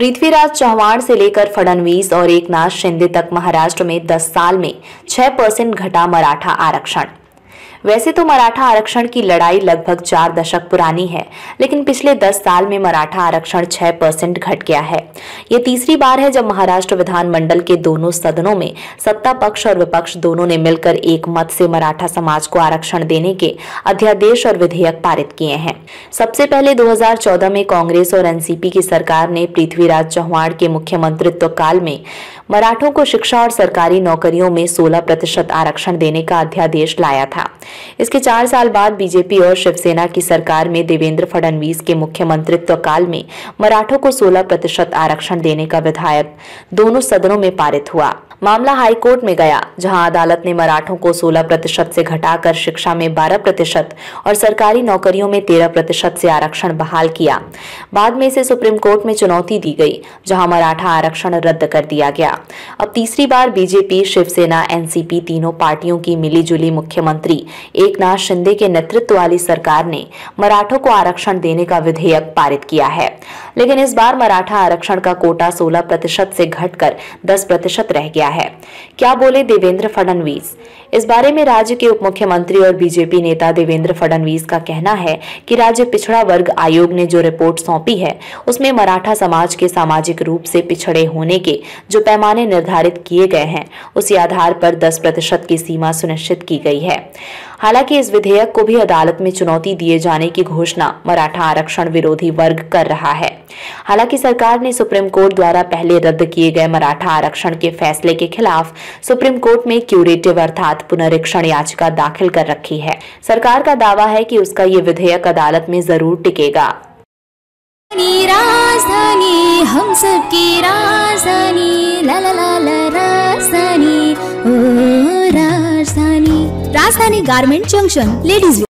पृथ्वीराज चव्हाण से लेकर फडणवीस और एकनाथ शिंदे तक महाराष्ट्र में 10 साल में 6% घटा मराठा आरक्षण। वैसे तो मराठा आरक्षण की लड़ाई लगभग 4 दशक पुरानी है, लेकिन पिछले 10 साल में मराठा आरक्षण 6% घट गया है। ये तीसरी बार है जब महाराष्ट्र विधानमंडल के दोनों सदनों में सत्ता पक्ष और विपक्ष दोनों ने मिलकर एक मत से मराठा समाज को आरक्षण देने के अध्यादेश और विधेयक पारित किए हैं। सबसे पहले 2014 में कांग्रेस और एनसीपी की सरकार ने पृथ्वीराज चव्हाण के मुख्यमंत्रित्व काल में मराठों को शिक्षा और सरकारी नौकरियों में 16% आरक्षण देने का अध्यादेश लाया था। इसके 4 साल बाद बीजेपी और शिवसेना की सरकार में देवेंद्र फडणवीस के मुख्यमंत्रित्व काल में मराठों को 16% आरक्षण देने का विधेयक दोनों सदनों में पारित हुआ। मामला हाईकोर्ट में गया, जहां अदालत ने मराठों को 16% से घटाकर शिक्षा में 12% और सरकारी नौकरियों में 13% से आरक्षण बहाल किया। बाद में इसे सुप्रीम कोर्ट में चुनौती दी गई, जहां मराठा आरक्षण रद्द कर दिया गया। अब तीसरी बार बीजेपी, शिवसेना, एनसीपी तीनों पार्टियों की मिलीजुली मुख्यमंत्री एकनाथ शिंदे के नेतृत्व वाली सरकार ने मराठों को आरक्षण देने का विधेयक पारित किया है। लेकिन इस बार मराठा आरक्षण का कोटा 16% से घटकर 10% रह गया है। क्या बोले देवेंद्र फडणवीस? इस बारे में राज्य के उप मुख्यमंत्री और बीजेपी नेता देवेंद्र फडणवीस का कहना है कि राज्य पिछड़ा वर्ग आयोग ने जो रिपोर्ट सौंपी है, उसमें मराठा समाज के सामाजिक रूप से पिछड़े होने के जो पैमाने निर्धारित किए गए हैं, उसी आधार पर 10% की सीमा सुनिश्चित की गई है। हालांकि इस विधेयक को भी अदालत में चुनौती दिए जाने की घोषणा मराठा आरक्षण विरोधी वर्ग कर रहा है। हालांकि सरकार ने सुप्रीम कोर्ट द्वारा पहले रद्द किए गए मराठा आरक्षण के फैसले के खिलाफ सुप्रीम कोर्ट में क्यूरेटिव अर्थात पुनरीक्षण याचिका दाखिल कर रखी है। सरकार का दावा है कि उसका ये विधेयक अदालत में जरूर टिकेगा। राजधानी हम सबकी राजधानी, ला ला ला ला राजधानी, ओ राजधानी। राजधानी गारमेंट जंक्शन, लेडीज